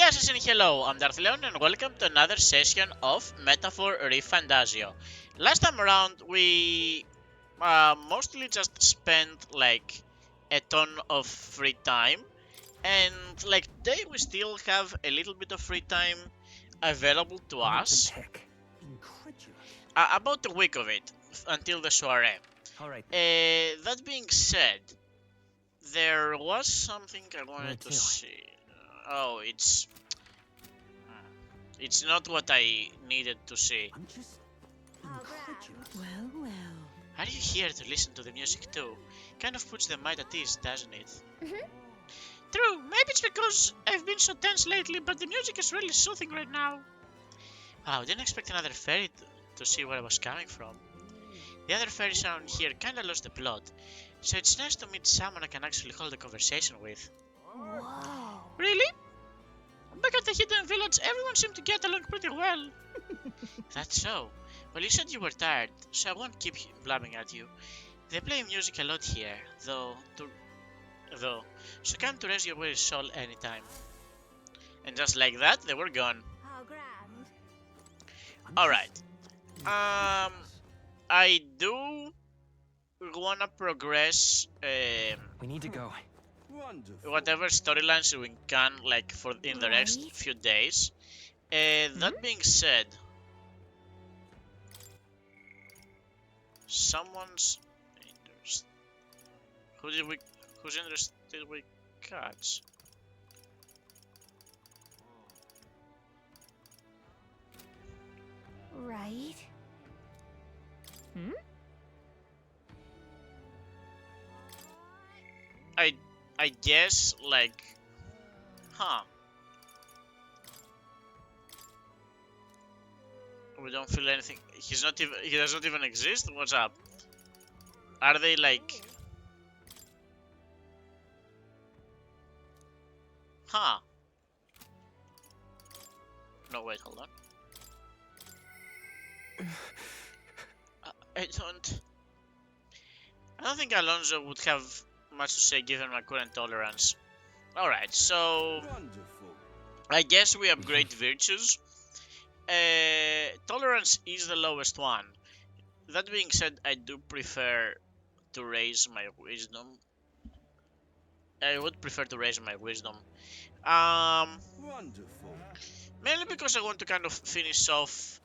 Yes, and hello, I'm Darth Leon and welcome to another session of Metaphor ReFantazio. Last time around we mostly just spent like a ton of free time, and like today we still have a little bit of free time available to us. About a week of it until the soiree. Alright. That being said, there was something I wanted to see. Oh, it's not what I needed to see. I'm just incredulous. Well. Are you here to listen to the music too? Kind of puts the mind at ease, doesn't it? True, maybe it's because I've been so tense lately, but the music is really soothing right now. Wow, didn't expect another fairy to see where I was coming from. The other fairies around here kinda lost the plot, so it's nice to meet someone I can actually hold a conversation with. Whoa. Really? Back at the hidden village, everyone seemed to get along pretty well. That's so. Well, you said you were tired, so I won't keep blabbing at you. They play music a lot here, though, so come to rest your weary soul anytime. And just like that, they were gone. How grand. Alright. I do wanna progress We need to go. Wonderful. whatever storylines we can, like, for in the next Right. few days. That being said, someone's interest. Whose interest did we catch? Right. I guess, like, we don't feel anything. He does not even exist. What's up? Are they like? No, wait, hold on. I don't think Alonso would have much to say given my current tolerance. Alright, so Wonderful. I guess we upgrade virtues. Tolerance is the lowest one. That being said, I do prefer to raise my wisdom. I would prefer to raise my wisdom. Wonderful. Mainly because I want to kind of finish off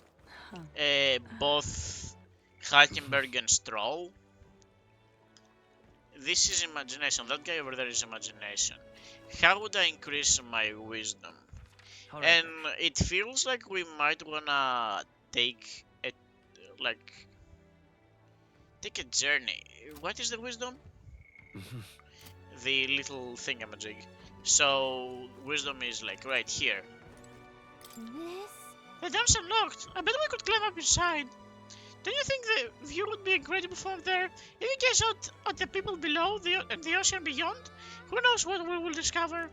both Hackenberg and Strohl. This is imagination. That guy over there is imagination. How would I increase my wisdom? Alright. And it feels like we might wanna take a journey. What is the wisdom? The little thingamajig. So wisdom is like right here. This? The door's unlocked. I bet we could climb up inside. Don't you think the view would be incredible from there? If you gaze out at the people below and the ocean beyond, who knows what we will discover?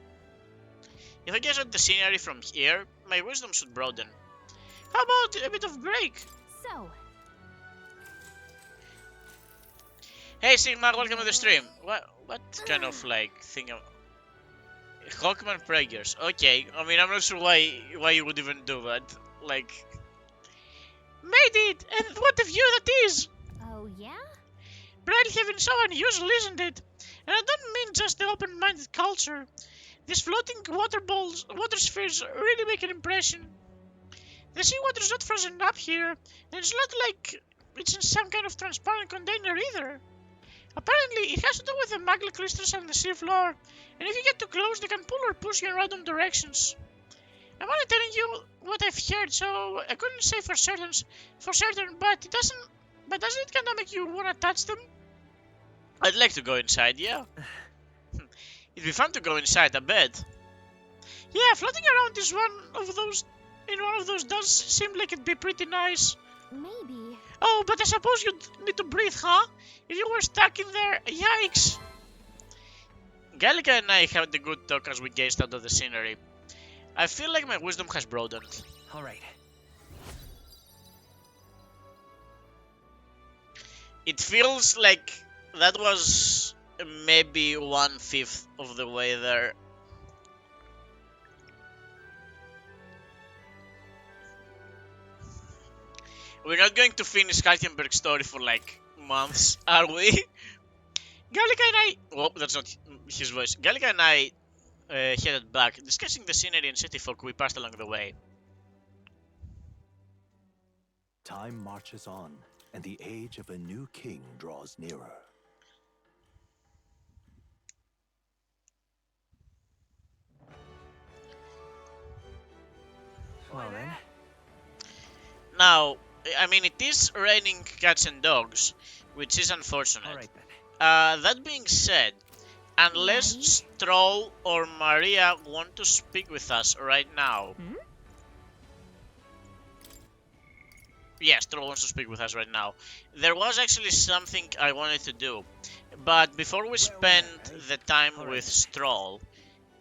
If I gaze at the scenery from here, my wisdom should broaden. How about a bit of break? So. Hey Sigma, welcome to the stream. What kind of like thing? Hawkman prayers. Okay, I mean I'm not sure why you would even do that. Like, made it, and what a view that is! Oh, yeah? Bright heaven so unusual, isn't it? And I don't mean just the open-minded culture. These floating water spheres really make an impression. The seawater's not frozen up here, and it's not like it's in some kind of transparent container either. Apparently, it has to do with the magma crystals on the sea floor, and if you get too close, they can pull or push you in random directions. I'm only telling you what I've heard, so I couldn't say for certain, but doesn't it kinda make you wanna touch them? I'd like to go inside, yeah. It'd be fun to go inside, I bet. Yeah, floating around is one of those does seem like it'd be pretty nice. Maybe. Oh, but I suppose you'd need to breathe, huh? If you were stuck in there, yikes. Gallica and I had a good talk as we gazed out of the scenery. I feel like my wisdom has broadened. Alright. It feels like that was maybe 1/5 of the way there. We're not going to finish Kalkenberg's story for like months, are we? Gallica and I... Oh, that's not his voice. Gallica and I headed back, discussing the scenery and city folk we passed along the way. Time marches on, and the age of a new king draws nearer. Well then. Now, I mean, it is raining cats and dogs, which is unfortunate. Alright then. That being said, unless Right. Strohl or Maria want to speak with us right now. Yeah, Strohl wants to speak with us right now. There was actually something I wanted to do, but before we spend the time with Strohl,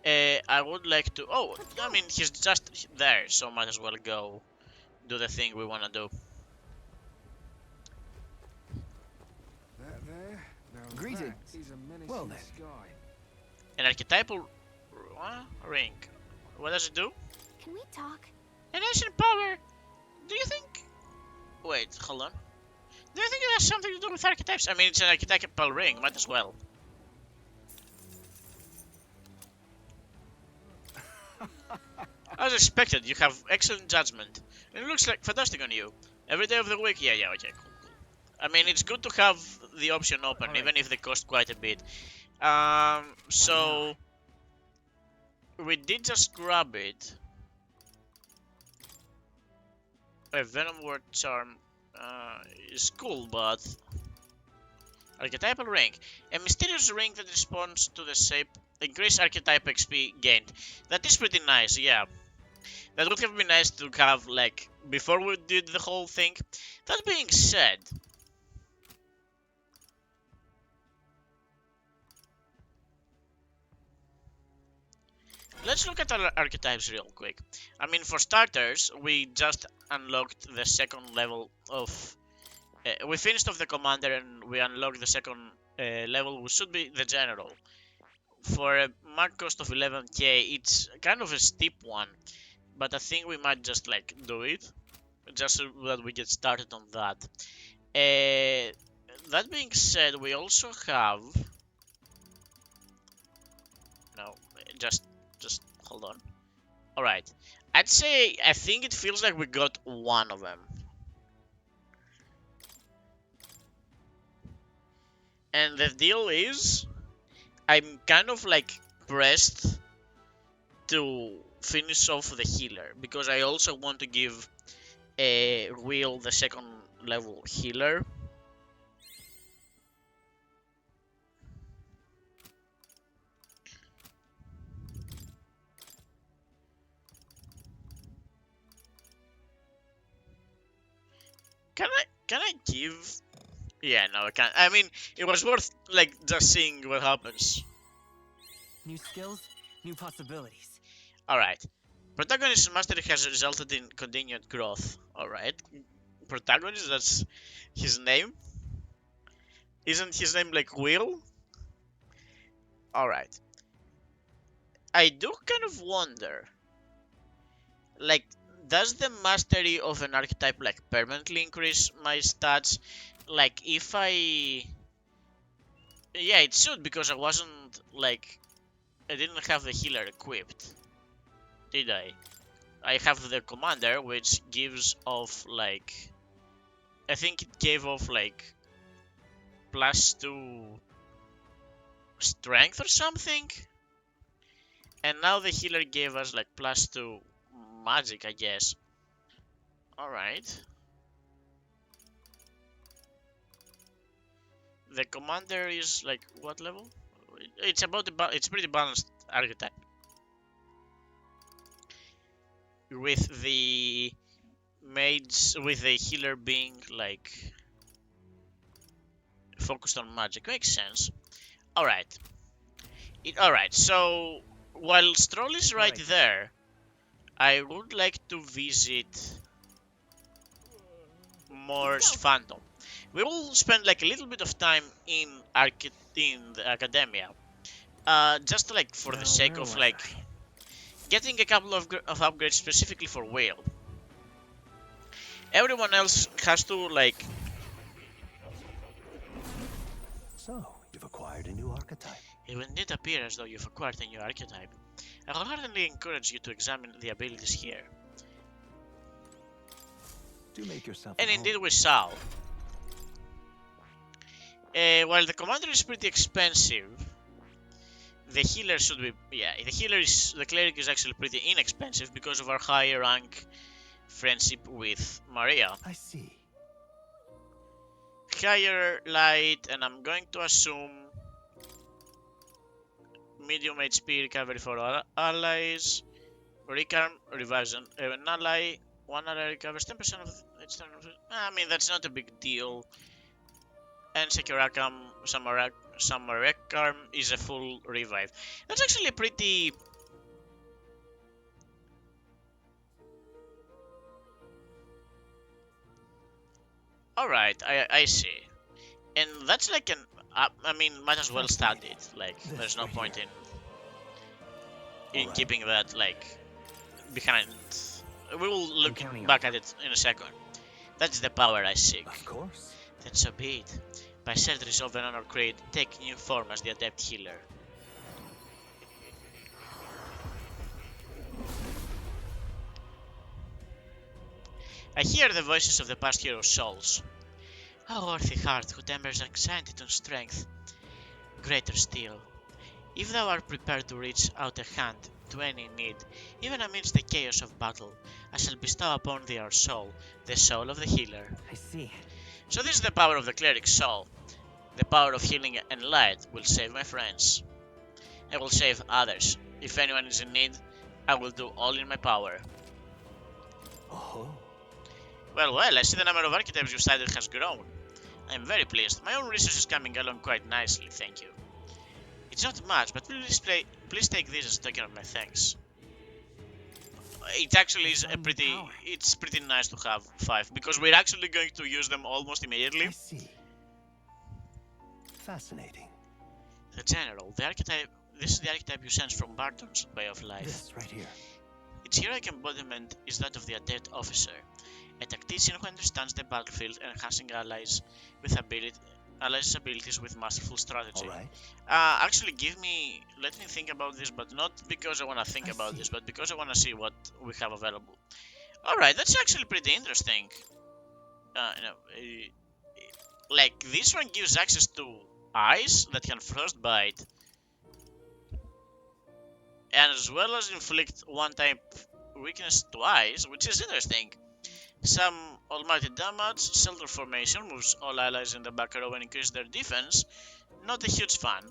I would like to... Oh, I mean, he's just there, so might as well go do the thing we want to do. Greetings. Well then. An archetypal ring. What does it do? Can we talk? An ancient power. Do you think... Wait, hold on. Do you think it has something to do with archetypes? I mean, it's an archetypal ring. Might as well. As expected, you have excellent judgment. And it looks like fantastic on you. Every day of the week, yeah, okay, cool. I mean, it's good to have the option open, Alright. even if they cost quite a bit. So... We did just grab it. A Venom Word Charm is cool, but... Archetypal Ring. A mysterious ring that responds to the shape. Increase archetype XP gained. That is pretty nice, yeah. That would have been nice to have, like, before we did the whole thing. That being said... Let's look at our archetypes real quick. I mean, for starters, we just unlocked the second level of... we finished off the commander and we unlocked the second level, which should be the general. For a mark cost of 11k, it's kind of a steep one, but I think we might just like do it, just so that we get started on that. That being said, we also have... No, just hold on. Alright, I'd say I think it feels like we got one of them. And the deal is, I'm kind of like pressed to finish off the healer, because I also want to give Will the second level healer. Can I give... Yeah, no, I can't. I mean, it was worth, like, just seeing what happens. New skills, new possibilities. Alright. Protagonist mastery has resulted in continued growth. Alright. Protagonist, that's his name? Isn't his name, like, Will? Alright. I do kind of wonder, like, does the mastery of an archetype, like, permanently increase my stats? Like, if I... Yeah, it should, because I wasn't, like... I didn't have the healer equipped. Did I? I have the commander, which gives off, like... I think it gave off, like... +2... strength or something? And now the healer gave us, like, +2... magic, I guess. Alright. The commander is like what level? It's about it's pretty balanced archetype. With the mage, with the healer being like focused on magic. Makes sense. Alright. Alright, so while Strohl is right there, I would like to visit Moore's Phantom. We will spend like a little bit of time in the academia, just like for the sake of like getting a couple of upgrades specifically for Whale. Everyone else has to, like... So, you've acquired a new archetype. It will indeed appear as though you've acquired a new archetype. I wholeheartedly encourage you to examine the abilities here. Do make yourself And at home. indeed we shall. While the commander is pretty expensive, the healer should be... Yeah, the cleric is actually pretty inexpensive because of our higher rank friendship with Maria. I see. Higher light, and I'm going to assume medium HP recovery for all allies. Recharm revives an ally. One ally recovers 10% of its turn. I mean, that's not a big deal. And Securakam, Samarekarm is a full revive. That's actually pretty... Alright, I see. And that's like an... I mean, might as well study it. Like, there's no point in keeping that, like, behind. We will look back at it in a second. That's the power I seek. Of course. Then so be it. By shared resolve and honor create, take new form as the adept healer. I hear the voices of the past hero's souls. O worthy heart who tempers anxiety to strength, greater still. If thou art prepared to reach out a hand to any need, even amidst the chaos of battle, I shall bestow upon thee our soul, the soul of the healer. I see. So this is the power of the cleric's soul. The power of healing and light will save my friends. I will save others. If anyone is in need, I will do all in my power. Oh. Well, I see the number of archetypes you cited has grown. I am very pleased. My own research is coming along quite nicely, thank you. It's not much, but please take this as a token of my thanks. It actually is it's pretty nice to have 5, because we're actually going to use them almost immediately. I see. Fascinating. The general, this is the archetype you sense from Barton's way of life. This right here. Its heroic embodiment is that of the adept officer, a tactician who understands the battlefield, enhancing allies' abilities with masterful strategy. All right. Actually, let me think about this, but not because I want to think about this, but because I want to see what we have available. Alright, that's actually pretty interesting. Like, this one gives access to ice that can frostbite, and as well as inflict one type weakness to ice, which is interesting. Some almighty damage, shelter formation moves all allies in the back row and increases their defense. Not a huge fan.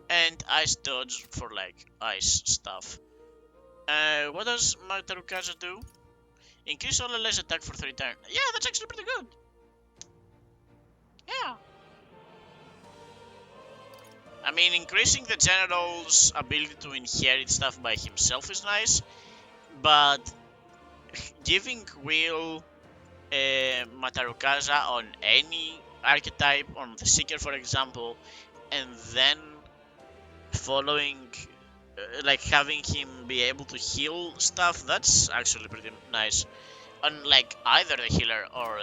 And ice dodge for like ice stuff. What does Matarukaza do? Increase all allies attack for 3 turns. Yeah, that's actually pretty good. Yeah. I mean, increasing the general's ability to inherit stuff by himself is nice, but giving Will Matarukaza on any archetype, on the Seeker for example, and then following, like having him be able to heal stuff, that's actually pretty nice. On like either the healer or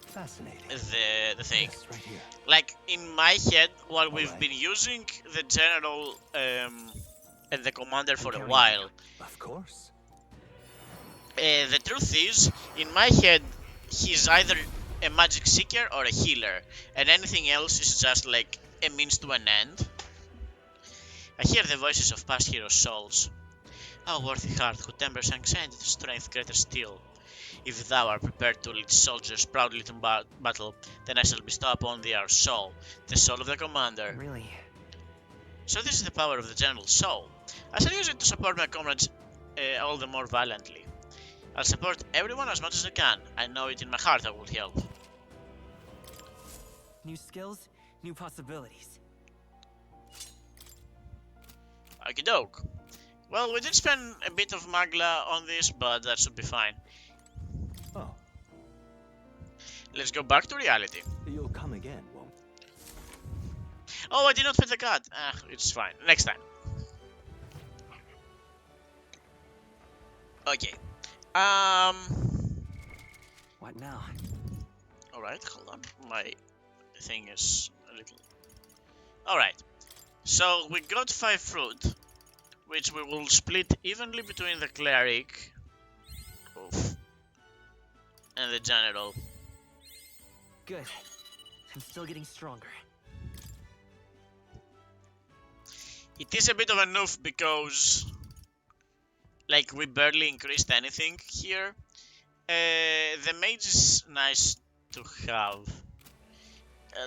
Fascinating. the thing. This right here. Like in my head, while we've been using the general and the commander for a while, Of course. the truth is, in my head, he's either a magic seeker or a healer, and anything else is just like a means to an end. I hear the voices of past heroes' souls. O worthy heart who tempers anxiety to strength greater still. If thou art prepared to lead soldiers proudly to battle, then I shall bestow upon thee our soul, the soul of the commander. Really? So this is the power of the general soul. I shall use it to support my comrades all the more valiantly. I'll support everyone as much as I can. I know it in my heart I will help. New skills, new possibilities. Okie doke. Well, we did spend a bit of Magla on this, but that should be fine. Oh, Let's go back to reality. you'll come again, won't? Oh, I did not fit the cut. It's fine. Next time. Okay. What now? Alright, hold on. My thing is a little... Alright, so we got 5 fruit, which we will split evenly between the cleric and the general. Good. I'm still getting stronger. It is a bit of a noof because, like, we barely increased anything here. The mage is nice to have.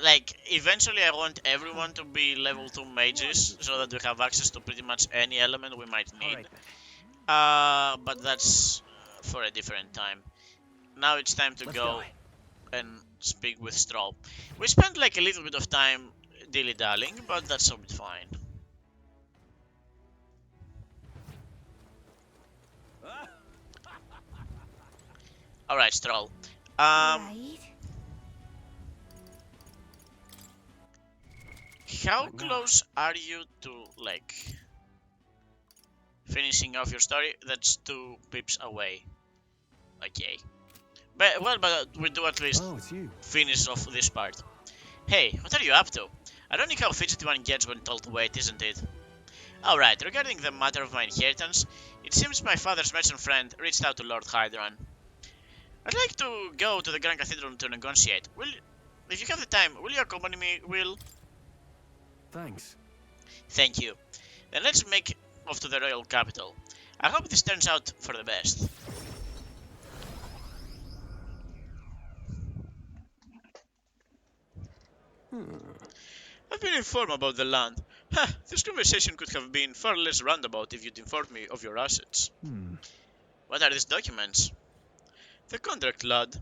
Like, eventually I want everyone to be level 2 mages, so that we have access to pretty much any element we might need. But that's for a different time. Now it's time to go and speak with Strohl. We spent like a little bit of time dilly-dallying, but that's a bit fine. Alright, Strohl. Right. How close are you to, like, finishing off your story? That's 2 pips away. Okay. But, well, but we do at least Oh, it's you. finish off this part. Hey, what are you up to? Ironic how fidgety one gets when told to wait, isn't it? Alright, regarding the matter of my inheritance, it seems my father's merchant friend reached out to Lord Hydran. I'd like to go to the Grand Cathedral to negotiate. If you have the time, will you accompany me, Will? Thanks. Thank you. Then let's make off to the royal capital. I hope this turns out for the best. I've been informed about the land. Ha! This conversation could have been far less roundabout if you'd informed me of your assets. What are these documents? The contract, lad.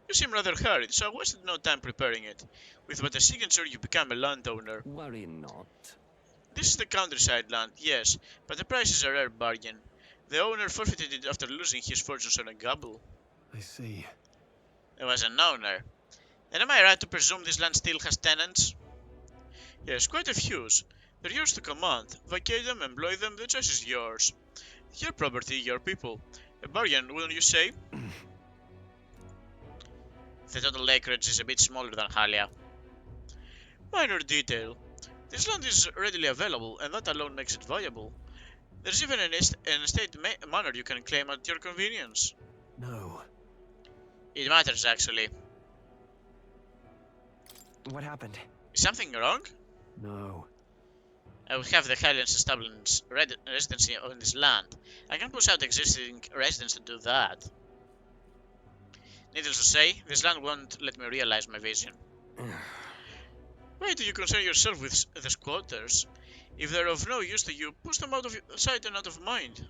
You seem rather hurried, so I wasted no time preparing it. With but a signature you become a landowner. Worry not. This is the countryside land, yes, but the price is a rare bargain. The owner forfeited it after losing his fortunes on a gamble. I see. There was an owner. And am I right to presume this land still has tenants? Yes, quite a few. They're yours to command. Vacate them, employ them, the choice is yours. Your property, your people. A bargain, wouldn't you say? The total acreage is a bit smaller than Halia. Minor detail. This land is readily available, and that alone makes it valuable. There's even an estate manor you can claim at your convenience. No. It matters, actually. What happened? Is something wrong? No. I will have the Highlands establish residency on this land. I can push out existing residents to do that. Needless to say, this land won't let me realize my vision. Why do you concern yourself with the squatters? If they're of no use to you, push them out of sight and out of mind.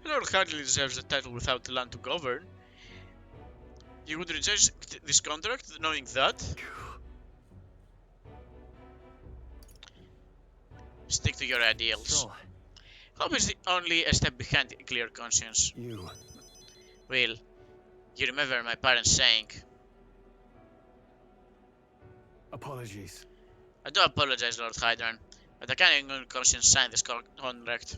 Lord hardly deserves the title without land to govern. You would reject this contract, knowing that? Stick to your ideals. Strohl. Hope is only a step behind a clear conscience. You. Will, you remember my parents saying? Apologies. I do apologize, Lord Hydran, but I can't in good conscience sign this contract.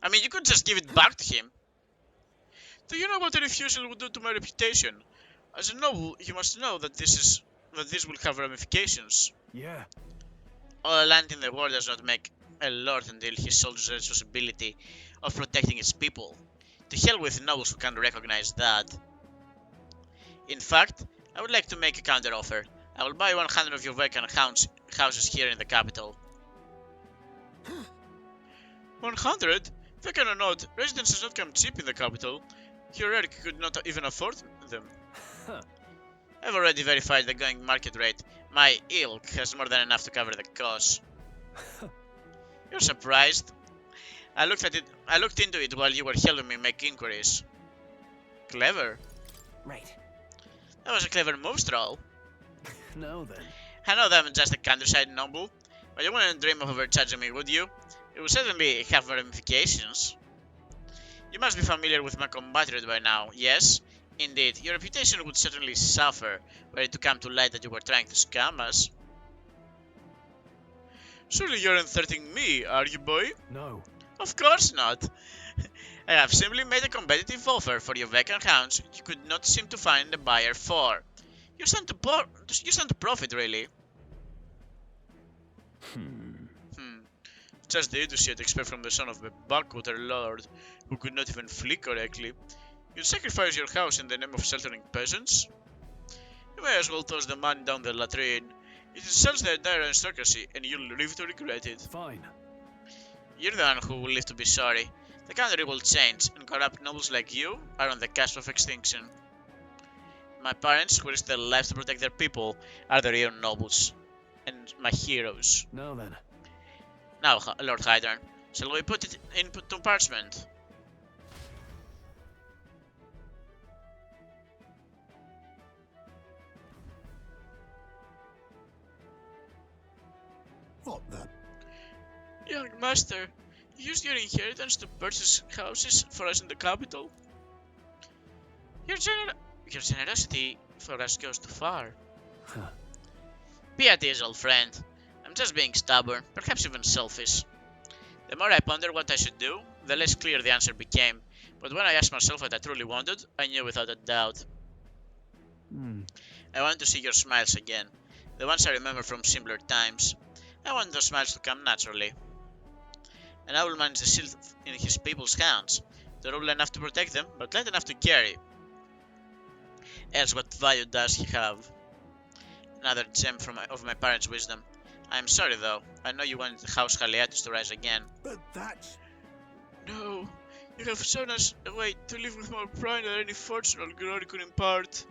I mean, you could just give it back to him. Do you know what a refusal would do to my reputation? As a noble, you must know that this will have ramifications. Yeah. All land in the world does not make a lord until he shoulders the responsibility of protecting its people. To hell with nobles who can't recognize that. In fact, I would like to make a counter-offer. I will buy 100 of your vacant houses here in the capital. 100? Vacant or not, residence does not come cheap in the capital. Your Eric could not even afford them. I've already verified the going market rate. My ilk has more than enough to cover the cost. You're surprised? I looked into it while you were helping me make inquiries. Clever. Right. That was a clever move, Strohl. No then. I know that I'm just a countryside noble, but you wouldn't dream of overcharging me, would you? It would certainly have ramifications. You must be familiar with my compatriot by now, yes? Indeed, your reputation would certainly suffer were it to come to light that you were trying to scam us. Surely you aren't threatening me, are you, boy? No. Of course not. I have simply made a competitive offer for your vacant hounds you could not seem to find a buyer for. You stand to profit, really. Hmm. Just the idiocy I'd expect from the son of a backwater lord who could not even flee correctly. You'd sacrifice your house in the name of sheltering peasants? You may as well toss the money down the latrine. It insults the entire aristocracy, and you'll live to regret it. Fine. You're the one who will live to be sorry. The country will change, and corrupt nobles like you are on the cusp of extinction. My parents, who risked their lives to protect their people, are the real nobles, and my heroes. Now then. Now, Lord Hydern, shall we put it into parchment? What the? Young master, you used your inheritance to purchase houses for us in the capital. Your generosity for us goes too far. Huh. Be at ease, old friend. I'm just being stubborn, perhaps even selfish. The more I pondered what I should do, the less clear the answer became. But when I asked myself what I truly wanted, I knew without a doubt. I wanted to see your smiles again, the ones I remember from simpler times. I want those smiles to come naturally. And I will manage the shield in his people's hands, the rule enough to protect them, but light enough to carry. Else what value does he have? Another gem of my parents' wisdom. I am sorry though, I know you wanted the House Haliatus to rise again. But that's... No, you have shown us a way to live with more pride than any fortune or glory could impart.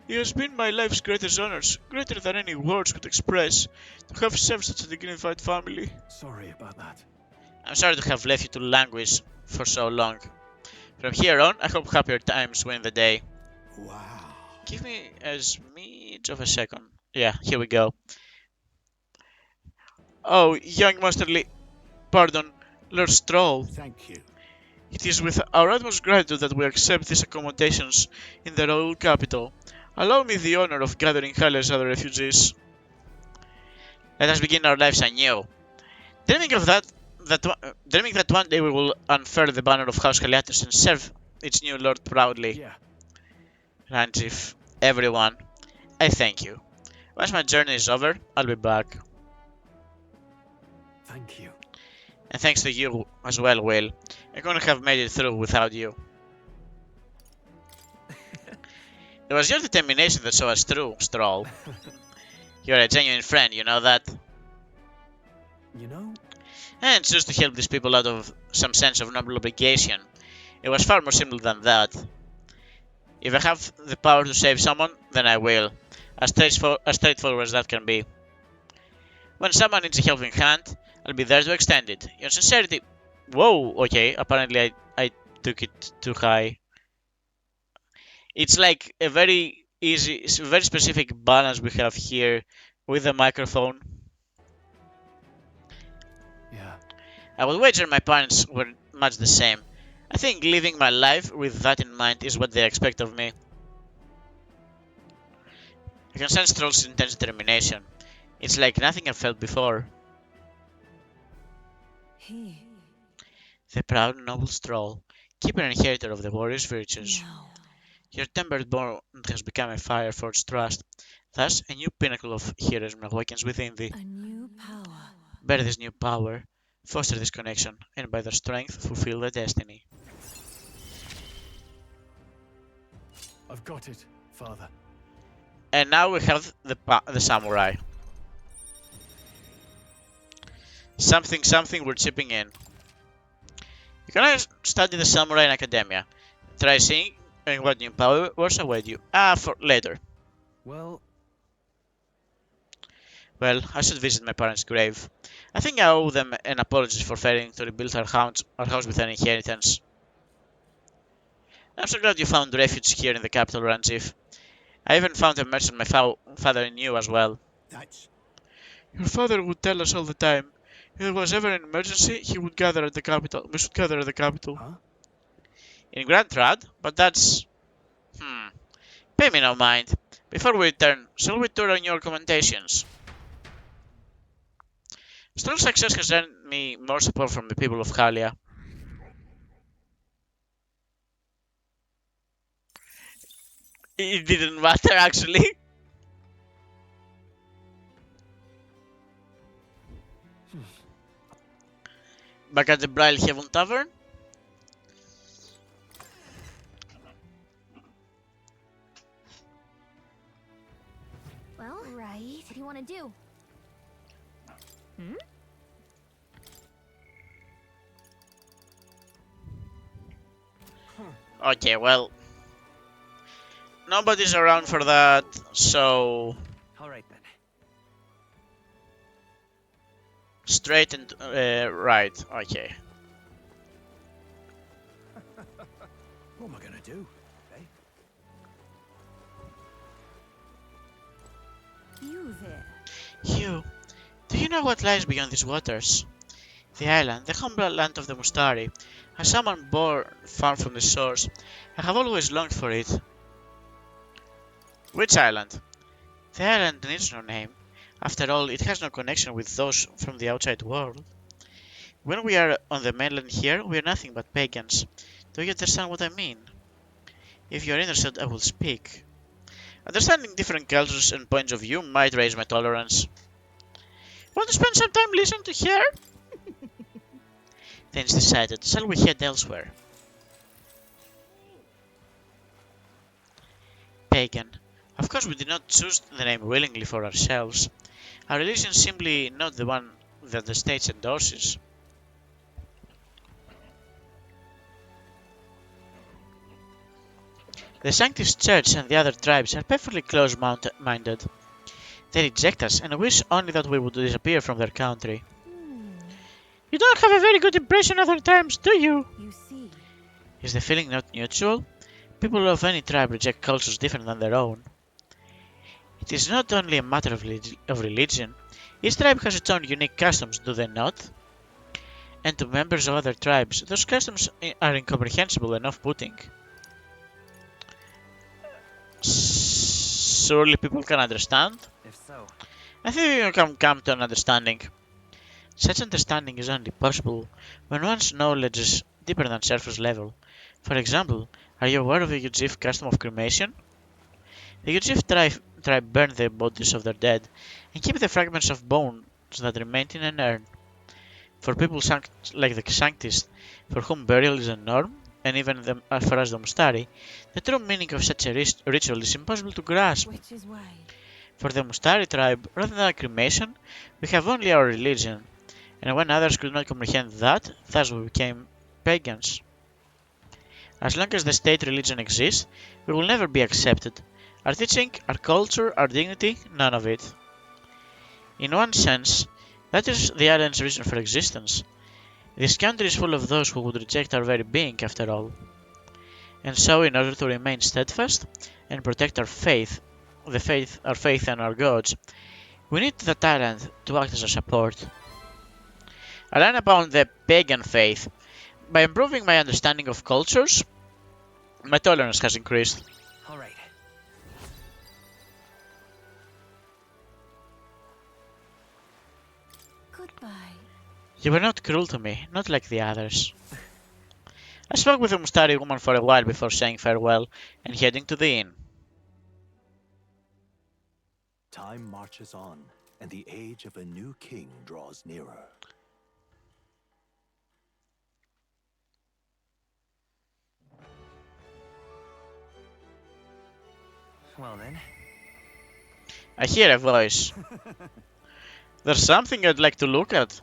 It has been my life's greatest honors, greater than any words could express, to have served such a dignified family. Sorry about that. I'm sorry to have left you to languish for so long. From here on, I hope happier times win the day. Wow. Give me a smidge of a second. Yeah, here we go. Oh, young pardon, Lord Strohl. Thank you. It is with our utmost gratitude that we accept these accommodations in the royal capital. Allow me the honor of gathering Halley's other refugees. Let us begin our lives anew. Dreaming that one day we will unfurl the banner of House Haliatus and serve its new lord proudly. Yeah. Ranjif, everyone, I thank you. Once my journey is over, I'll be back. Thank you. And thanks to you as well, Will. I couldn't have made it through without you. It was your determination that saw us through, Strohl. You're a genuine friend, you know that? You know? And choose to help these people out of some sense of noble obligation. It was far more simple than that. If I have the power to save someone, then I will. As straightforward as that can be. When someone needs a helping hand, I'll be there to extend it. Your sincerity... Whoa, okay, apparently I took it too high. It's like a very very specific balance we have here with the microphone. Yeah. I would wager my parents were much the same. I think living my life with that in mind is what they expect of me. I can sense Stroll's intense determination. It's like nothing I've felt before. He... The proud noble Stroll, keeper and inheritor of the warrior's virtues. No. Your tempered bond has become a fire forged trust. Thus, a new pinnacle of heroism awakens within thee. A new power. Bear this new power, foster this connection, and by their strength fulfill their destiny. I've got it, Father. And now we have the samurai. Something we're chipping in. You can study the samurai in academia. Try seeing what new powers await you. For later. Well, Well, I should visit my parents' grave. I think I owe them an apology for failing to rebuild our house with an inheritance. I'm so glad you found refuge here in the capital, Ranjif. I even found a merchant my father knew as well. that's... Your father would tell us all the time. If there was ever an emergency, he would gather at the capital. We should gather at the capital. Huh? In Grand Trad, but that's... Pay me no mind. Before we return, shall we tour on your commentations? Strohl's success has earned me more support from the people of Halia. It didn't matter actually. Back at the Brile Heaven Tavern. Well, right. What do you want to do? Okay, well, nobody's around for that, so All right then. straight and right. Okay. What am I gonna do? Eh? You there. Hugh, do you know what lies beyond these waters? The island, the humble land of the Mustari. As someone born far from the shores, I have always longed for it. Which island? The island needs no name. After all, it has no connection with those from the outside world. When we are on the mainland here, we are nothing but pagans. Do you understand what I mean? If you are interested, I will speak. Understanding different cultures and points of view might raise my tolerance. Want to spend some time listening to her? Then it's decided. Shall we head elsewhere? Pagan. Of course we did not choose the name willingly for ourselves. Our religion is simply not the one that the state endorses. The Sanctist Church and the other tribes are perfectly close-minded. They reject us and wish only that we would disappear from their country. You don't have a very good impression other times, do you? You see. Is the feeling not mutual? People of any tribe reject cultures different than their own. It is not only a matter of religion. Each tribe has its own unique customs, do they not? And to members of other tribes, those customs are incomprehensible and off-putting. Surely people can understand? If so, I think we can come to an understanding. Such understanding is only possible when one's knowledge is deeper than surface level. For example, are you aware of the Ujif custom of cremation? The Ujif tribe burn the bodies of their dead and keep the fragments of bones that remained in an urn. For people like the Sanctist, for whom burial is a norm, and even for us the Mustari, the true meaning of such a ritual is impossible to grasp. Which is why. For the Mustari tribe, rather than cremation, we have only our religion, and when others could not comprehend that, thus we became pagans. As long as the state religion exists, we will never be accepted. Our teaching, our culture, our dignity, none of it. In one sense, that is the island's reason for existence. This country is full of those who would reject our very being, after all. And so, in order to remain steadfast and protect our faith and our gods, we need that island to act as a support. I learn about the pagan faith. By improving my understanding of cultures, my tolerance has increased. all right. Goodbye. You were not cruel to me, not like the others. I spoke with the Mustari woman for a while before saying farewell and heading to the inn. Time marches on, and the age of a new king draws nearer. Well then. I hear a voice. There's something I'd like to look at.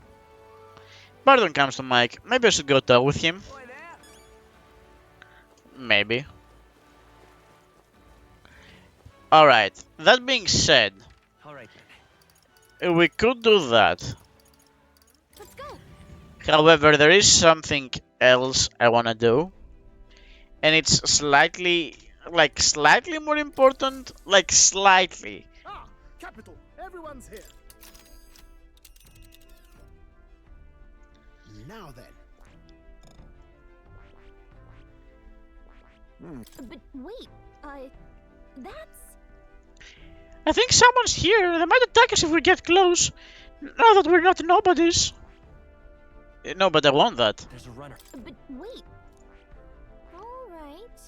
Barton comes to Mike. Maybe I should go talk with him. Boy there. Maybe. Alright, that being said, All right then. we could do that. Let's go. However, there is something else I wanna do. And it's slightly more important. Like, slightly. Ah, capital. Everyone's here. Now then. But wait, that's... I think someone's here. They might attack us if we get close. Now that we're not nobodies. No, but I want that. There's a runner. But wait. All right.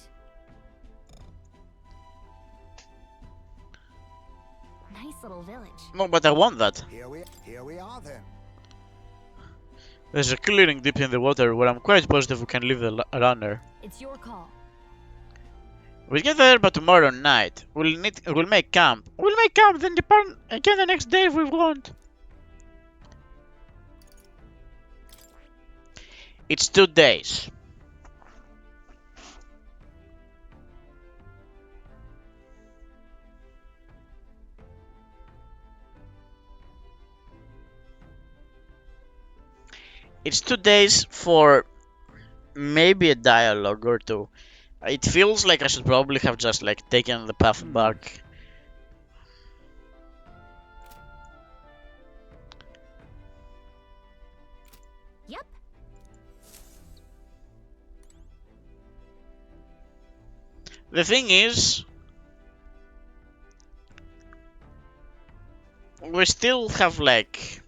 Nice little village. No, but I want that. Here we are then. There's a clearing deep in the water where I'm quite positive we can leave the runner. It's your call. We'll get there by tomorrow night. We'll make camp. We'll make camp, then depart again the next day if we want. It's 2 days. It's 2 days for maybe a dialogue or two. It feels like I should probably have just like taken the path back. Yep. The thing is, we still have like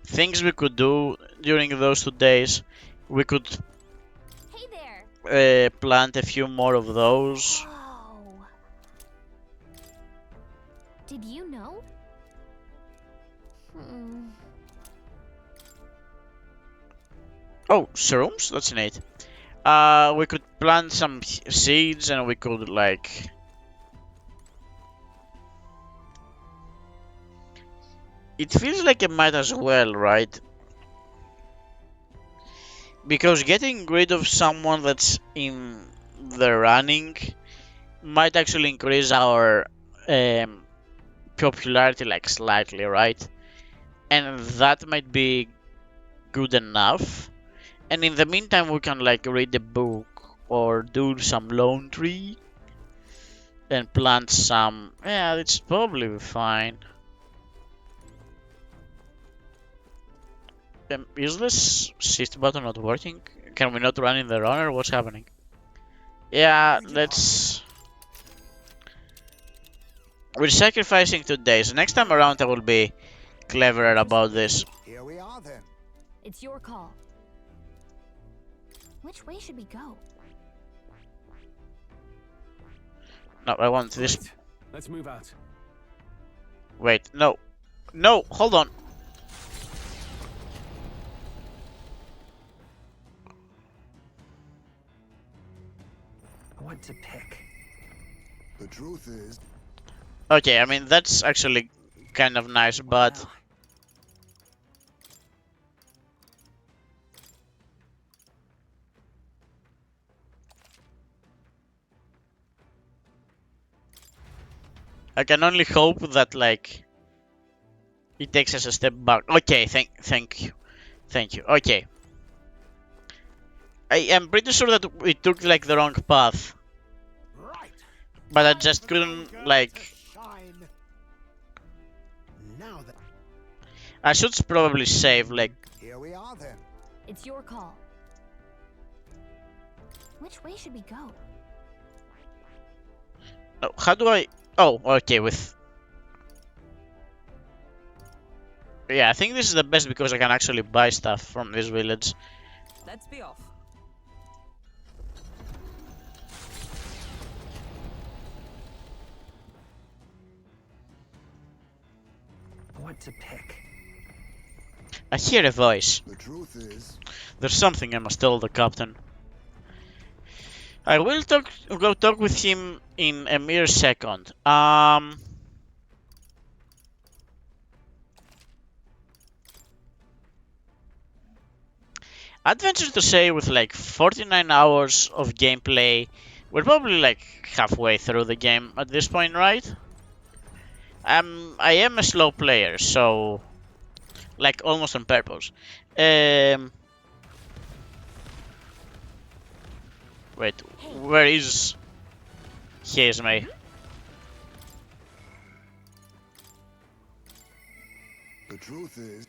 things we could do during those 2 days. We could Hey there. plant a few more of those. Whoa. Did you know? Oh, shrooms? That's neat. We could plant some seeds and we could like... It feels like it might as well, right? Because getting rid of someone that's in the running might actually increase our popularity like slightly, right? And that might be good enough. And in the meantime, we can like read a book or do some laundry and plant some. Yeah, it's probably fine. Is this shift button not working? Can we not run in the runner? What's happening? Yeah, let's... We're sacrificing 2 days. Next time around I will be cleverer about this. Here we are then. It's your call. Which way should we go? No, I want this. Right. Let's move out. Wait, no. No, hold on. What to pick? The truth is, Okay, I mean, that's actually kind of nice, but... Wow. I can only hope that, like, it takes us a step back. Okay, thank you. Thank you. Okay. I am pretty sure that we took, like, the wrong path. right. But I just couldn't, like... Shine. Now then. I should probably save, like... Here we are then. It's your call. Which way should we go? Oh, how do I... Oh, okay, with... Yeah, I think this is the best because I can actually buy stuff from this village. Let's be off. What to pick? I hear a voice. The truth is, There's something I must tell the captain. I will go talk with him in a mere second. I'd venture to say with like 49 hours of gameplay, we're probably like halfway through the game at this point, right? I am a slow player, so like almost on purpose. Wait, where is... Here's me. the truth is,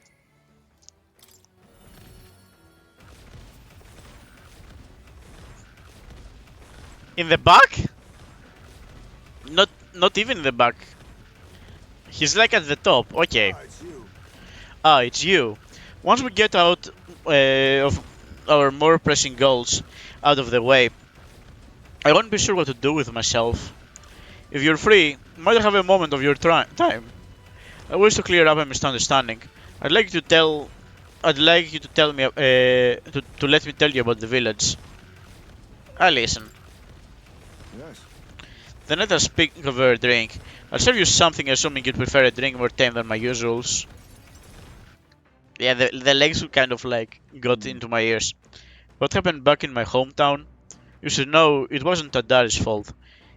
In the back? Not even in the back. He's like at the top. Okay. Ah, it's you. Ah, it's you. Once we get out of our more pressing goals out of the way, I won't be sure what to do with myself. If you're free, might have a moment of your time. I wish to clear up a misunderstanding. I'd like you to tell. I'd like you to tell me to let me tell you about the village. I listen. Yes. Then let us speak of our drink. I'll serve you something, assuming you'd prefer a drink more tame than my usuals. Yeah, the legs kind of like got into my ears. What happened back in my hometown? You should know it wasn't Tadari's fault,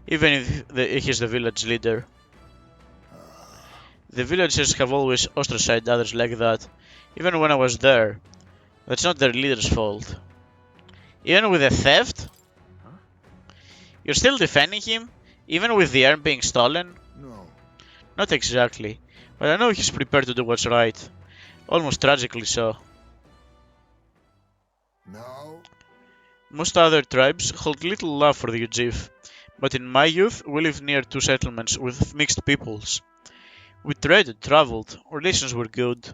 even if he's the village leader. The villagers have always ostracized others like that, even when I was there. That's not their leader's fault. Even with the theft? You're still defending him? Even with the urn being stolen? No. Not exactly, but I know he's prepared to do what's right. Almost tragically so. No. Most other tribes hold little love for the Ujif, but in my youth we lived near two settlements with mixed peoples. We traded, traveled, relations were good.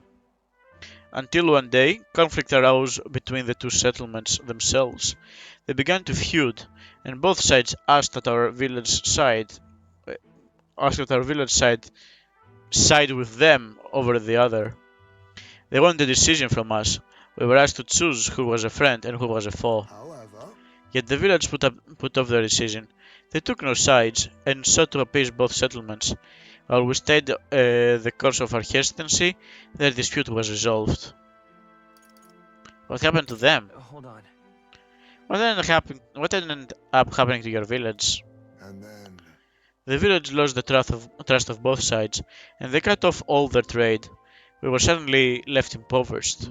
Until one day, conflict arose between the two settlements themselves. They began to feud, and both sides asked that our village side with them over the other. They wanted a decision from us. We were asked to choose who was a friend and who was a foe. However, Yet the village put off their decision. They took no sides and sought to appease both settlements. While we stayed the course of our hesitancy, their dispute was resolved. What happened to them? Hold on. What ended up happening to your village? and then The village lost the trust of both sides, and they cut off all their trade. We were suddenly left impoverished.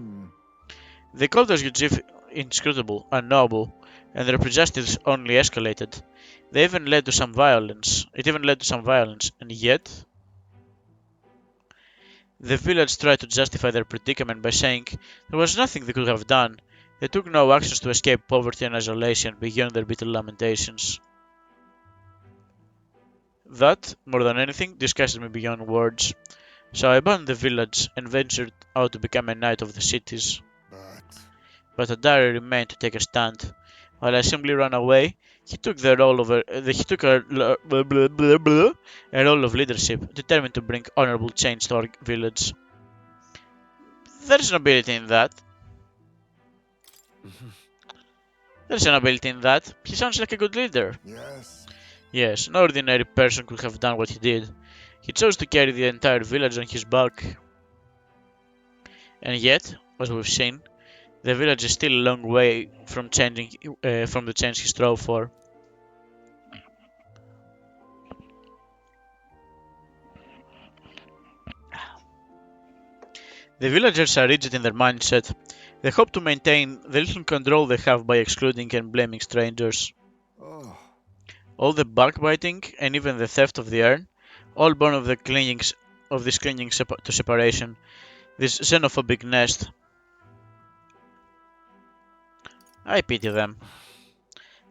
They called us Ujif inscrutable, unknowable, and their prejudices only escalated. It even led to some violence, and yet the village tried to justify their predicament by saying there was nothing they could have done. They took no actions to escape poverty and isolation beyond their bitter lamentations. That, more than anything, disgusted me beyond words. So I abandoned the village and ventured out to become a knight of the cities. but But Adari remained to take a stand. While I simply ran away, he took the role of a role of leadership, determined to bring honorable change to our village. There's nobility in that. There's a nobility in that. He sounds like a good leader. yes. Yes, no ordinary person could have done what he did. He chose to carry the entire village on his back. And yet, as we've seen, the village is still a long way from from the change he strove for. The villagers are rigid in their mindset. They hope to maintain the little control they have by excluding and blaming strangers. Oh, All the backbiting and even the theft of the urn, all born of this clinging to separation, this xenophobic nest. I pity them.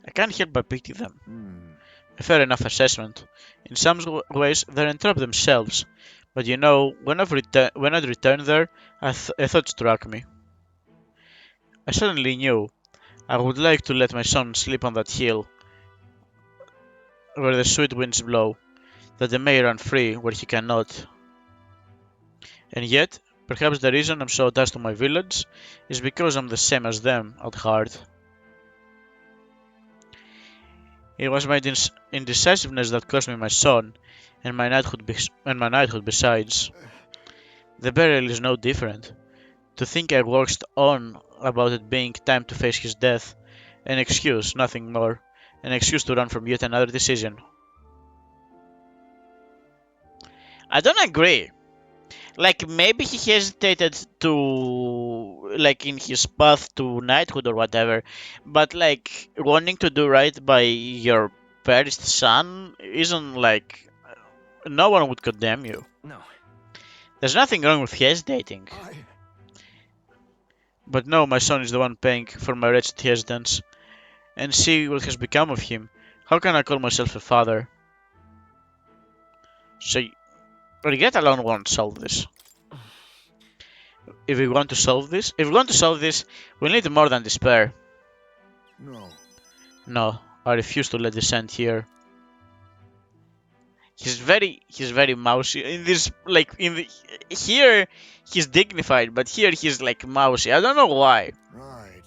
I can't help but pity them. A fair enough assessment. In some ways, they're entrapped themselves. But you know, when I'd returned there, a thought struck me. I suddenly knew I would like to let my son sleep on that hill where the sweet winds blow, that he may run free where he cannot. And yet, perhaps the reason I'm so attached to my village is because I'm the same as them at heart. It was my indecisiveness that cost me my son, and my knighthood besides. The burial is no different. To think I worked on about it being time to face his death, an excuse, nothing more, an excuse to run from yet another decision. I don't agree. Like, maybe he hesitated like, in his path to knighthood or whatever, but, like, wanting to do right by your perished son isn't, like, no one would condemn you. No. There's nothing wrong with hesitating. But no, my son is the one paying for my wretched hesitance. And see what has become of him. How can I call myself a father? So, Regret alone won't solve this. If we want to solve this, we need more than despair. No. No, I refuse to let this end here. He's very mousy in this. Here, he's dignified, but here he's like mousy. I don't know why. Right.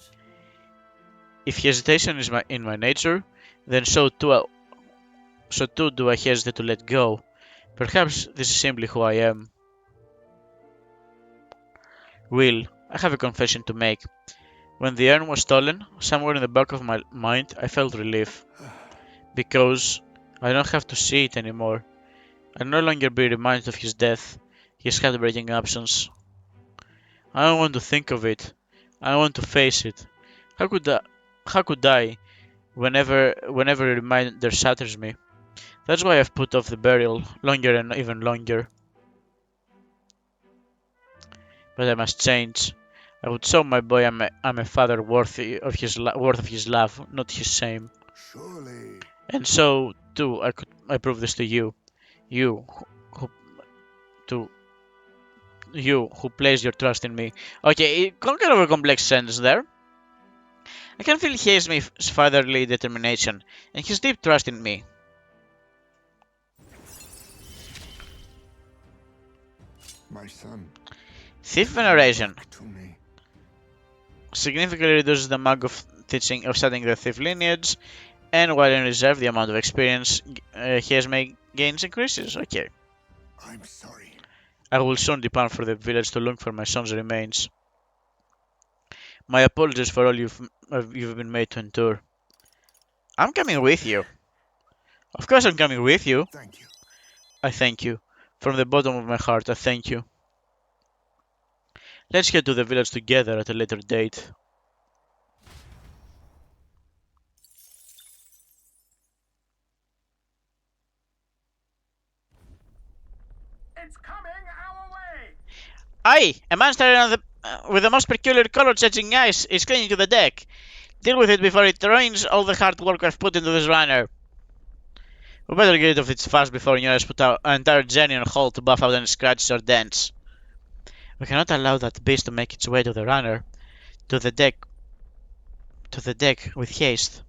If hesitation is in my nature, then so too do I hesitate to let go. Perhaps this is simply who I am. Will, I have a confession to make. When the urn was stolen, somewhere in the back of my mind, I felt relief. Because I don't have to see it anymore. I'll no longer be reminded of his death, his heartbreaking absence. I don't want to think of it. I want to face it. How could I, whenever a reminder shatters me? That's why I've put off the burial longer and even longer. But I must change. I would show my boy I'm a father worthy of his worth of his love, not his shame. Surely. And so too, I prove this to you, you who to you who place your trust in me. Okay, kind of a complex sentence there. I can feel his fatherly determination and his deep trust in me. My son. Thief veneration To me. significantly reduces the amount of studying the thief lineage, and while in reserve, the amount of experience he has made gains increases. Okay. I'm sorry. I will soon depart for the village to look for my son's remains. My apologies for all you've been made to endure. I'm coming with you. Of course I'm coming with you. Thank you. I thank you. From the bottom of my heart, I thank you. Let's head to the village together at a later date. It's coming our way! Aye! A man staring with the most peculiar color-changing eyes is clinging to the deck. Deal with it before it ruins all the hard work I've put into this runner. We better get rid of it fast before Nunes put our entire journey on hold to buff out any scratches or dents. We cannot allow that beast to make its way to the runner, to the deck with haste.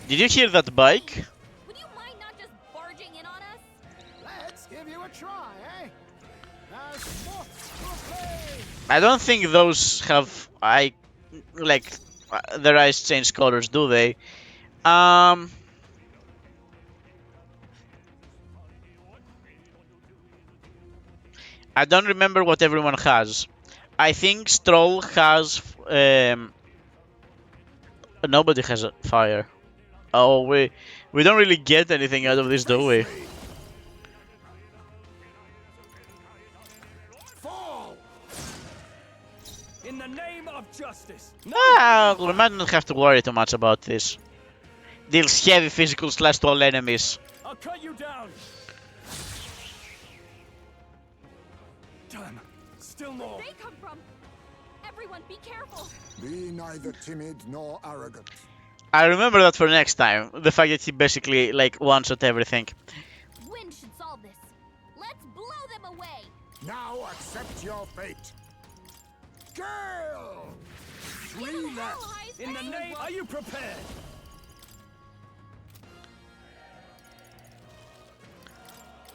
Did you hear that bike? Would you mind not just barging in on us? Let's give you a try, eh? As moth to a flame! I don't think those have their eyes change colors, do they? I don't remember what everyone has. I think Strohl has. Nobody has a fire. Oh, we don't really get anything out of this, do we? Fall! In the name of justice! We might not have to worry too much about this. Deals heavy physical slash to all enemies. I'll cut you down! Damn, still more. Where'd they come from? Everyone, be careful. Be neither timid nor arrogant. I remember that for next time. The fact that he basically one-shot everything. Wind should solve this. Let's blow them away. Now accept your fate. Girl! Give them hell, high In the name, are you prepared?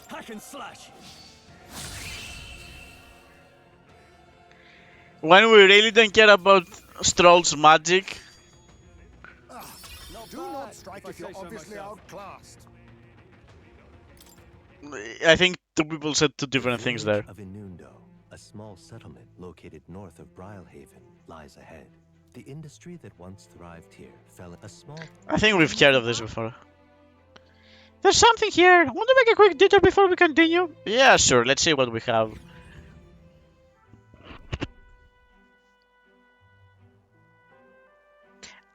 Hack and slash. When we really don't care about Stroll's magic. Do not strike if you're obviously outclassed. I think two people said two different things there. Of Inundo, a small settlement located north of Brylehaven, lies ahead. The industry that once thrived here fell a small. I think we've heard of this before. There's something here. Want to make a quick detour before we continue? Yeah, sure. Let's see what we have.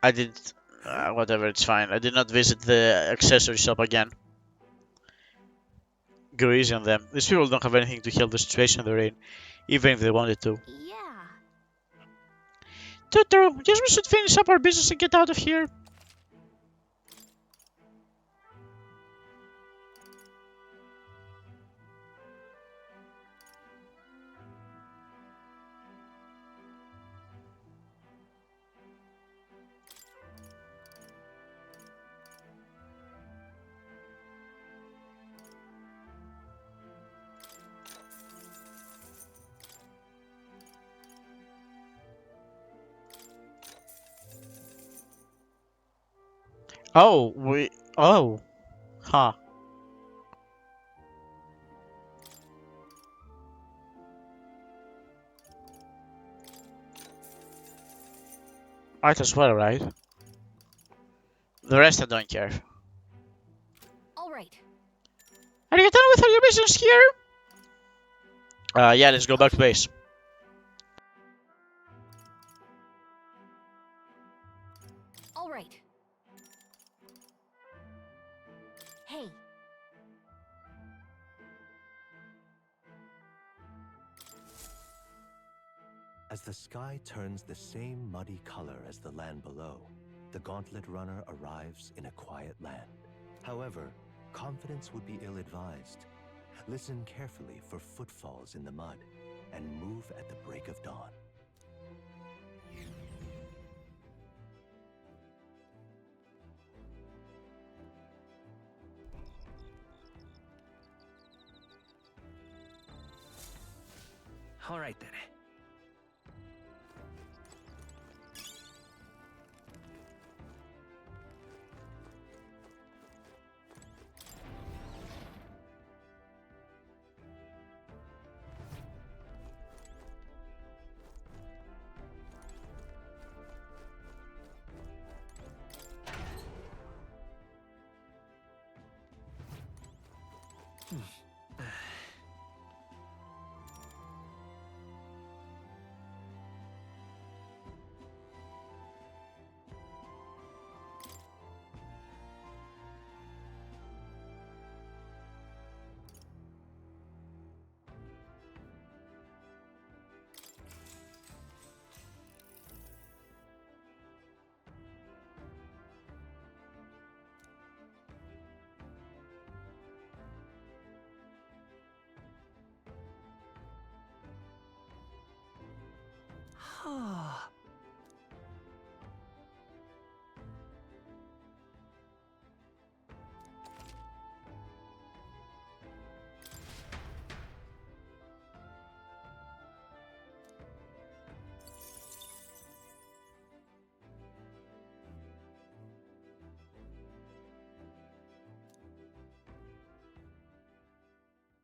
I did... whatever, it's fine. I did not visit the accessory shop again. Go easy on them. These people don't have anything to help the situation they're in, even if they wanted to. Yeah. True. Guess we should finish up our business and get out of here. Oh, we. Oh. Huh. Might as well, right? The rest I don't care. All right. Are you done with all your business here? Yeah, let's go back to base. All right. Hey. As the sky turns the same muddy color as the land below, the Gauntlet Runner arrives in a quiet land. However, confidence would be ill-advised. Listen carefully for footfalls in the mud, and move at the break of dawn. All right then.